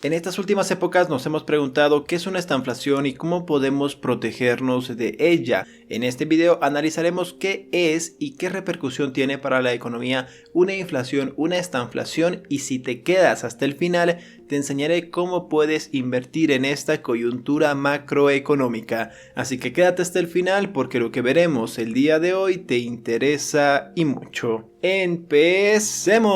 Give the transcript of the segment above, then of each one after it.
En estas últimas épocas nos hemos preguntado qué es una estanflación y cómo podemos protegernos de ella. En este video analizaremos qué es y qué repercusión tiene para la economía una inflación, una estanflación, y si te quedas hasta el final te enseñaré cómo puedes invertir en esta coyuntura macroeconómica. Así que quédate hasta el final porque lo que veremos el día de hoy te interesa y mucho. ¡Empecemos!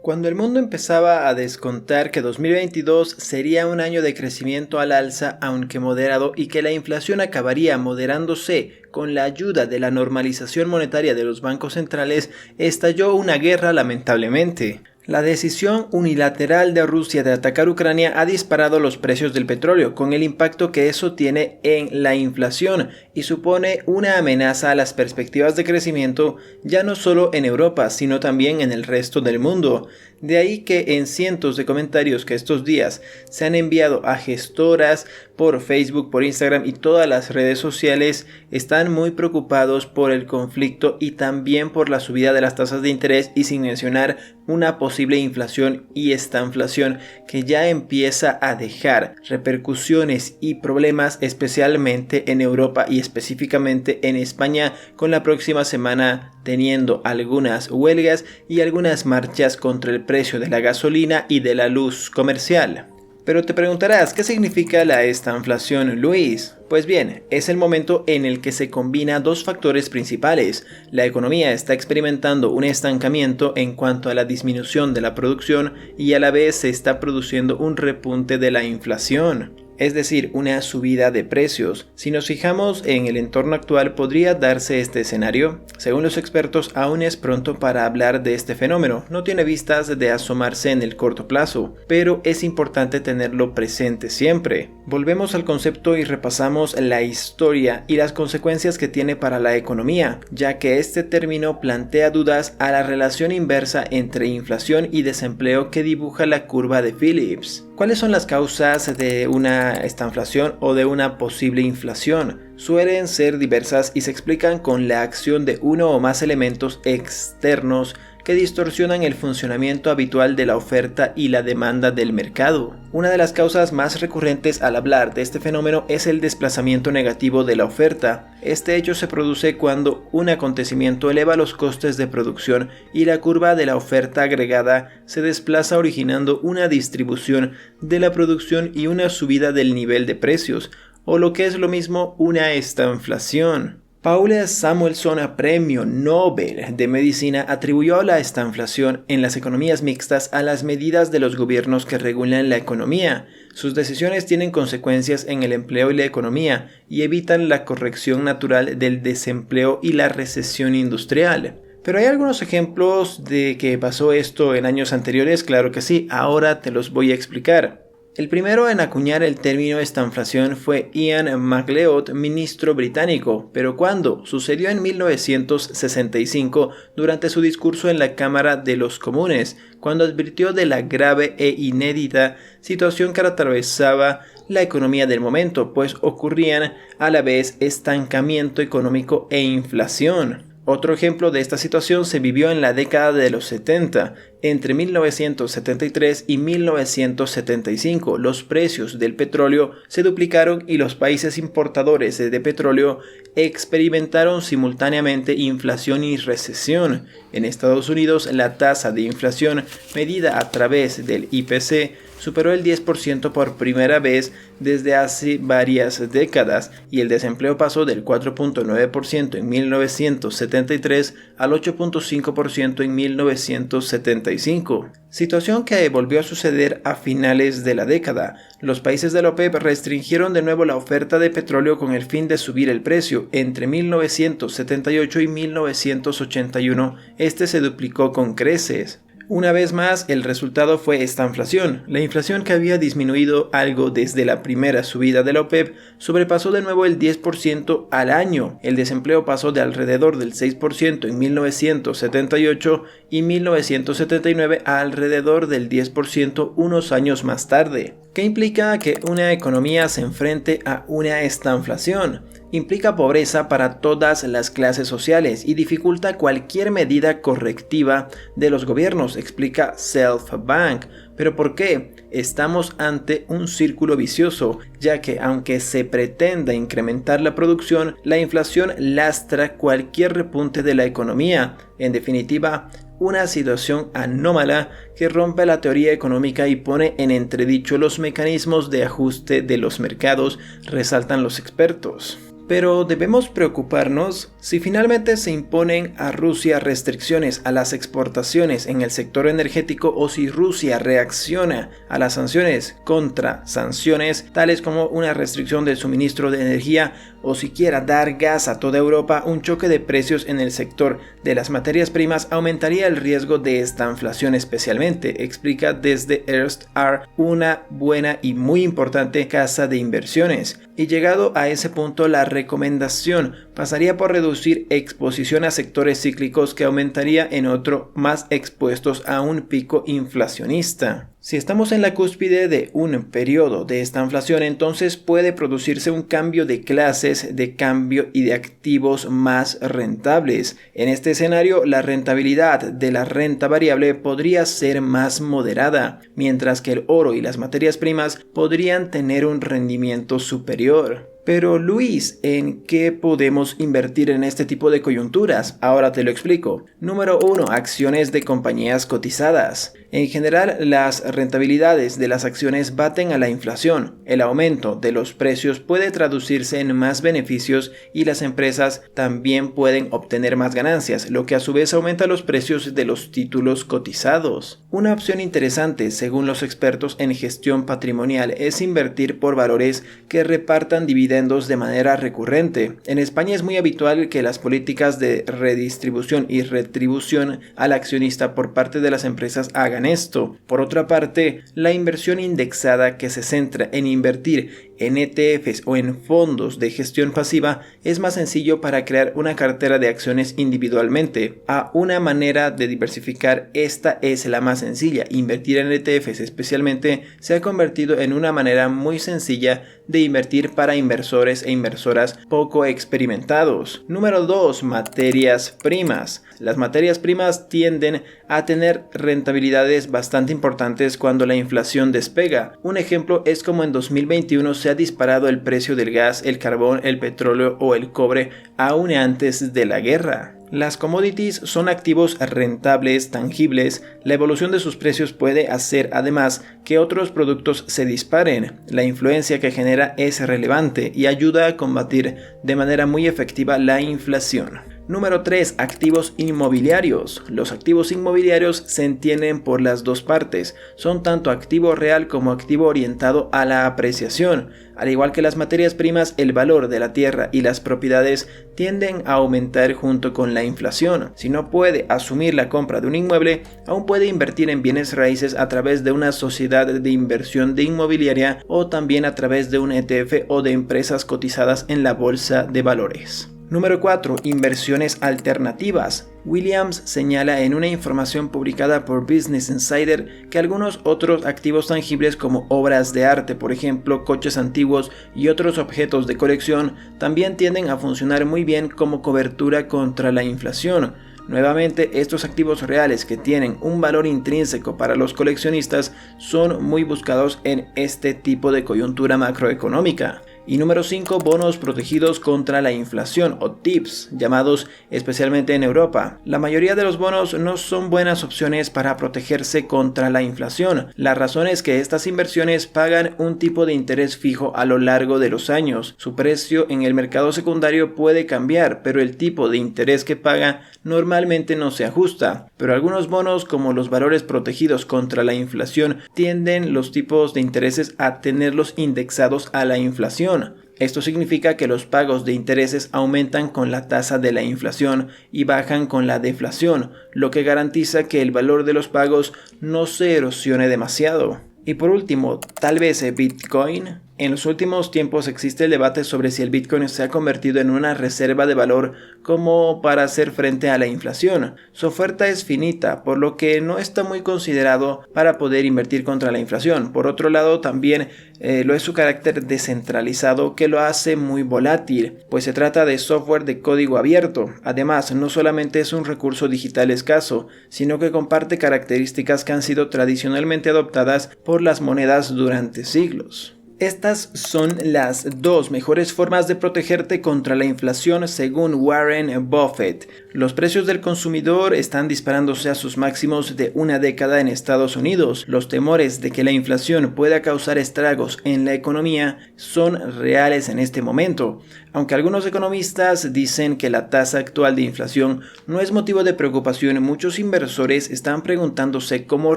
Cuando el mundo empezaba a descontar que 2022 sería un año de crecimiento al alza, aunque moderado, y que la inflación acabaría moderándose con la ayuda de la normalización monetaria de los bancos centrales, estalló una guerra lamentablemente. La decisión unilateral de Rusia de atacar Ucrania ha disparado los precios del petróleo, con el impacto que eso tiene en la inflación, y supone una amenaza a las perspectivas de crecimiento ya no solo en Europa, sino también en el resto del mundo. De ahí que en cientos de comentarios que estos días se han enviado a gestoras por Facebook, por Instagram y todas las redes sociales, están muy preocupados por el conflicto y también por la subida de las tasas de interés, y sin mencionar una posible inflación y estanflación que ya empieza a dejar repercusiones y problemas especialmente en Europa y específicamente en España, con la próxima semana teniendo algunas huelgas y algunas marchas contra el precio de la gasolina y de la luz comercial. Pero te preguntarás, ¿qué significa la estanflación, Luis? Pues bien, es el momento en el que se combinan dos factores principales. La economía está experimentando un estancamiento en cuanto a la disminución de la producción y a la vez se está produciendo un repunte de la inflación, es decir, una subida de precios. Si nos fijamos en el entorno actual, ¿podría darse este escenario? Según los expertos, aún es pronto para hablar de este fenómeno, no tiene vistas de asomarse en el corto plazo, pero es importante tenerlo presente siempre. Volvemos al concepto y repasamos la historia y las consecuencias que tiene para la economía, ya que este término plantea dudas a la relación inversa entre inflación y desempleo que dibuja la curva de Phillips. ¿Cuáles son las causas de una estanflación o de una posible inflación? Suelen ser diversas y se explican con la acción de uno o más elementos externos que distorsionan el funcionamiento habitual de la oferta y la demanda del mercado. Una de las causas más recurrentes al hablar de este fenómeno es el desplazamiento negativo de la oferta. Este hecho se produce cuando un acontecimiento eleva los costes de producción y la curva de la oferta agregada se desplaza, originando una distribución de la producción y una subida del nivel de precios, o lo que es lo mismo, una estanflación. Paul Samuelson, premio Nobel de Medicina, atribuyó la estanflación en las economías mixtas a las medidas de los gobiernos que regulan la economía. Sus decisiones tienen consecuencias en el empleo y la economía y evitan la corrección natural del desempleo y la recesión industrial. ¿Pero hay algunos ejemplos de que pasó esto en años anteriores? Claro que sí, ahora te los voy a explicar. El primero en acuñar el término estanflación fue Ian MacLeod, ministro británico. ¿Pero cuándo? Sucedió en 1965 durante su discurso en la Cámara de los Comunes, cuando advirtió de la grave e inédita situación que atravesaba la economía del momento, pues ocurrían a la vez estancamiento económico e inflación. Otro ejemplo de esta situación se vivió en la década de los 70. Entre 1973 y 1975, los precios del petróleo se duplicaron y los países importadores de petróleo experimentaron simultáneamente inflación y recesión. En Estados Unidos, la tasa de inflación medida a través del IPC superó el 10% por primera vez desde hace varias décadas, y el desempleo pasó del 4.9% en 1973 al 8.5% en 1975. Situación que volvió a suceder a finales de la década. Los países de la OPEP restringieron de nuevo la oferta de petróleo con el fin de subir el precio. Entre 1978 y 1981, este se duplicó con creces. Una vez más, el resultado fue estanflación. La inflación, que había disminuido algo desde la primera subida de la OPEP, sobrepasó de nuevo el 10% al año. El desempleo pasó de alrededor del 6% en 1978 y 1979 a alrededor del 10% unos años más tarde. ¿Qué implica que una economía se enfrente a una estanflación? implica pobreza para todas las clases sociales y dificulta cualquier medida correctiva de los gobiernos, explica Self Bank. ¿Pero por qué? Estamos ante un círculo vicioso, ya que aunque se pretenda incrementar la producción, la inflación lastra cualquier repunte de la economía. En definitiva, una situación anómala que rompe la teoría económica y pone en entredicho los mecanismos de ajuste de los mercados, resaltan los expertos. Pero ¿debemos preocuparnos? Si finalmente se imponen a Rusia restricciones a las exportaciones en el sector energético o si Rusia reacciona a las sanciones contra sanciones, tales como una restricción del suministro de energía o siquiera dar gas a toda Europa, un choque de precios en el sector de las materias primas aumentaría el riesgo de esta inflación especialmente, explica desde Ernst & una buena y muy importante casa de inversiones. Y llegado a ese punto, la recomendación pasaría por reducir exposición a sectores cíclicos que aumentaría en otro más expuestos a un pico inflacionista. Si estamos en la cúspide de un periodo de esta inflación, entonces puede producirse un cambio de clases, de cambio y de activos más rentables. En este escenario, la rentabilidad de la renta variable podría ser más moderada, mientras que el oro y las materias primas podrían tener un rendimiento superior. Pero Luis, ¿en qué podemos invertir en este tipo de coyunturas? Ahora te lo explico. Número 1. Acciones de compañías cotizadas. En general, las rentabilidades de las acciones baten a la inflación. El aumento de los precios puede traducirse en más beneficios y las empresas también pueden obtener más ganancias, lo que a su vez aumenta los precios de los títulos cotizados. Una opción interesante, según los expertos en gestión patrimonial, es invertir por valores que repartan dividendos de manera recurrente. En España es muy habitual que las políticas de redistribución y retribución al accionista por parte de las empresas hagan esto. Por otra parte, la inversión indexada, que se centra en invertir en ETFs o en fondos de gestión pasiva, es más sencillo para crear una cartera de acciones individualmente. Una manera de diversificar esta es la más sencilla. Invertir en ETFs especialmente se ha convertido en una manera muy sencilla de invertir para inversores e inversoras poco experimentados. Número 2. Materias primas. Las materias primas tienden a tener rentabilidades bastante importantes cuando la inflación despega. Un ejemplo es como en 2021 se ha disparado el precio del gas, el carbón, el petróleo o el cobre aún antes de la guerra. Las commodities son activos rentables, tangibles. La evolución de sus precios puede hacer además que otros productos se disparen. La influencia que genera es relevante y ayuda a combatir de manera muy efectiva la inflación. Número 3. Activos inmobiliarios. Los activos inmobiliarios se entienden por las dos partes. Son tanto activo real como activo orientado a la apreciación. Al igual que las materias primas, el valor de la tierra y las propiedades tienden a aumentar junto con la inflación. Si no puede asumir la compra de un inmueble, aún puede invertir en bienes raíces a través de una sociedad de inversión de inmobiliaria o también a través de un ETF o de empresas cotizadas en la bolsa de valores. Número 4. Inversiones alternativas. Williams señala en una información publicada por Business Insider que algunos otros activos tangibles como obras de arte, por ejemplo, coches antiguos y otros objetos de colección, también tienden a funcionar muy bien como cobertura contra la inflación. Nuevamente, estos activos reales que tienen un valor intrínseco para los coleccionistas son muy buscados en este tipo de coyuntura macroeconómica. Y número 5. Bonos protegidos contra la inflación o TIPS, llamados especialmente en Europa. La mayoría de los bonos no son buenas opciones para protegerse contra la inflación. La razón es que estas inversiones pagan un tipo de interés fijo a lo largo de los años. Su precio en el mercado secundario puede cambiar, pero el tipo de interés que paga normalmente no se ajusta. Pero algunos bonos, como los valores protegidos contra la inflación, tienden los tipos de intereses a tenerlos indexados a la inflación. Esto significa que los pagos de intereses aumentan con la tasa de la inflación y bajan con la deflación, lo que garantiza que el valor de los pagos no se erosione demasiado. Y por último, tal vez Bitcoin. En los últimos tiempos existe el debate sobre si el Bitcoin se ha convertido en una reserva de valor como para hacer frente a la inflación. Su oferta es finita, por lo que no está muy considerado para poder invertir contra la inflación. Por otro lado, también lo es su carácter descentralizado, que lo hace muy volátil, pues se trata de software de código abierto. Además, no solamente es un recurso digital escaso, sino que comparte características que han sido tradicionalmente adoptadas por las monedas durante siglos. Estas son las dos mejores formas de protegerte contra la inflación según Warren Buffett. Los precios del consumidor están disparándose a sus máximos de una década en Estados Unidos. Los temores de que la inflación pueda causar estragos en la economía son reales en este momento. Aunque algunos economistas dicen que la tasa actual de inflación no es motivo de preocupación, muchos inversores están preguntándose cómo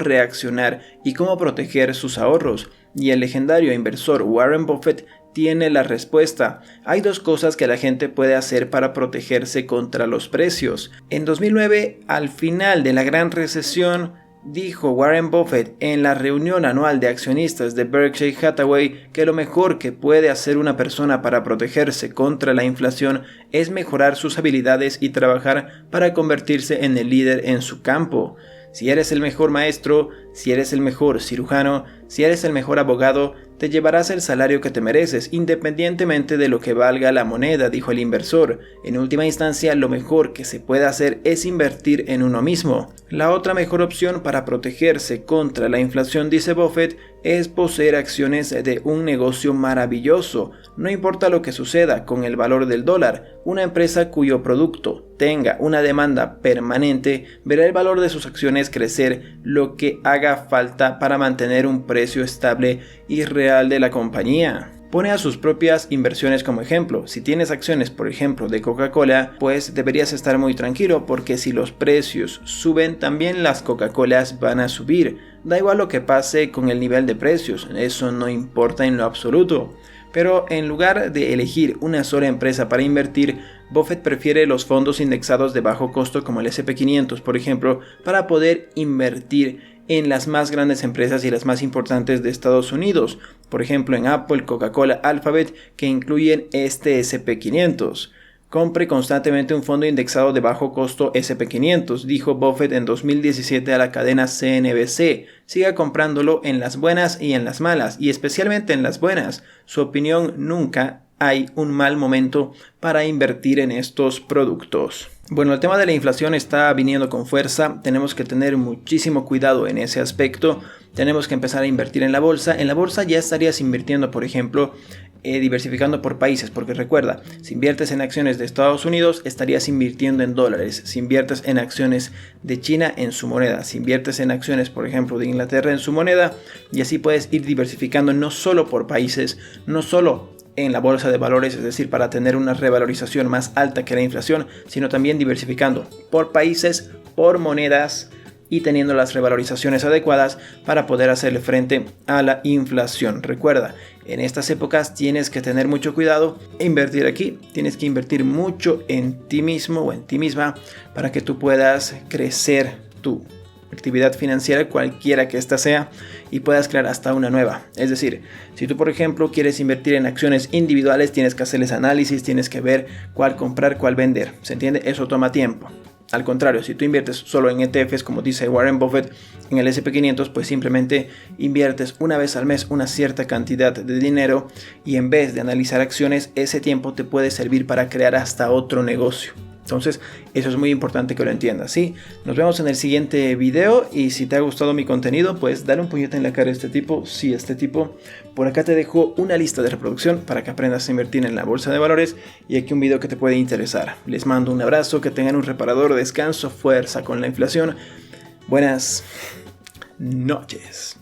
reaccionar y cómo proteger sus ahorros. Y el legendario inversor Warren Buffett tiene la respuesta. Hay dos cosas que la gente puede hacer para protegerse contra los precios. En 2009, al final de la gran recesión, dijo Warren Buffett en la reunión anual de accionistas de Berkshire Hathaway que lo mejor que puede hacer una persona para protegerse contra la inflación es mejorar sus habilidades y trabajar para convertirse en el líder en su campo. Si eres el mejor maestro, si eres el mejor cirujano, si eres el mejor abogado, te llevarás el salario que te mereces, independientemente de lo que valga la moneda, dijo el inversor. En última instancia, lo mejor que se puede hacer es invertir en uno mismo. La otra mejor opción para protegerse contra la inflación, dice Buffett, es poseer acciones de un negocio maravilloso. No importa lo que suceda con el valor del dólar, una empresa cuyo producto tenga una demanda permanente verá el valor de sus acciones crecer, lo que haga falta para mantener un precio estable y real de la compañía. Pone a sus propias inversiones como ejemplo. Si tienes acciones, por ejemplo, de Coca-Cola, pues deberías estar muy tranquilo porque si los precios suben, también las Coca-Colas van a subir. Da igual lo que pase con el nivel de precios, eso no importa en lo absoluto. Pero en lugar de elegir una sola empresa para invertir, Buffett prefiere los fondos indexados de bajo costo como el S&P 500, por ejemplo, para poder invertir en las más grandes empresas y las más importantes de Estados Unidos, por ejemplo en Apple, Coca-Cola, Alphabet, que incluyen este S&P 500. Compre constantemente un fondo indexado de bajo costo S&P 500, dijo Buffett en 2017 a la cadena CNBC. Siga comprándolo en las buenas y en las malas, y especialmente en las buenas. Su opinión, nunca hay un mal momento para invertir en estos productos. Bueno, el tema de la inflación está viniendo con fuerza, tenemos que tener muchísimo cuidado en ese aspecto, tenemos que empezar a invertir en la bolsa. En la bolsa ya estarías invirtiendo, por ejemplo, diversificando por países, porque recuerda, si inviertes en acciones de Estados Unidos, estarías invirtiendo en dólares. Si inviertes en acciones de China, en su moneda. Si inviertes en acciones, por ejemplo, de Inglaterra, en su moneda, y así puedes ir diversificando no solo por países, no solo en la bolsa de valores, es decir, para tener una revalorización más alta que la inflación, sino también diversificando por países, por monedas y teniendo las revalorizaciones adecuadas para poder hacerle frente a la inflación. Recuerda, en estas épocas tienes que tener mucho cuidado e invertir aquí, tienes que invertir mucho en ti mismo o en ti misma para que tú puedas crecer tu actividad financiera, cualquiera que ésta sea, y puedas crear hasta una nueva. Es decir, si tú por ejemplo quieres invertir en acciones individuales, tienes que hacerles análisis, tienes que ver cuál comprar, cuál vender. ¿Se entiende? Eso toma tiempo. Al contrario, si tú inviertes solo en ETFs, como dice Warren Buffett, en el S&P 500, pues simplemente inviertes una vez al mes una cierta cantidad de dinero y en vez de analizar acciones, ese tiempo te puede servir para crear hasta otro negocio. Entonces, eso es muy importante que lo entiendas, ¿sí? Nos vemos en el siguiente video y si te ha gustado mi contenido, pues dale un puñete en la cara a este tipo, sí, a este tipo. Por acá te dejo una lista de reproducción para que aprendas a invertir en la bolsa de valores y aquí un video que te puede interesar. Les mando un abrazo, que tengan un reparador descanso, fuerza con la inflación. Buenas noches.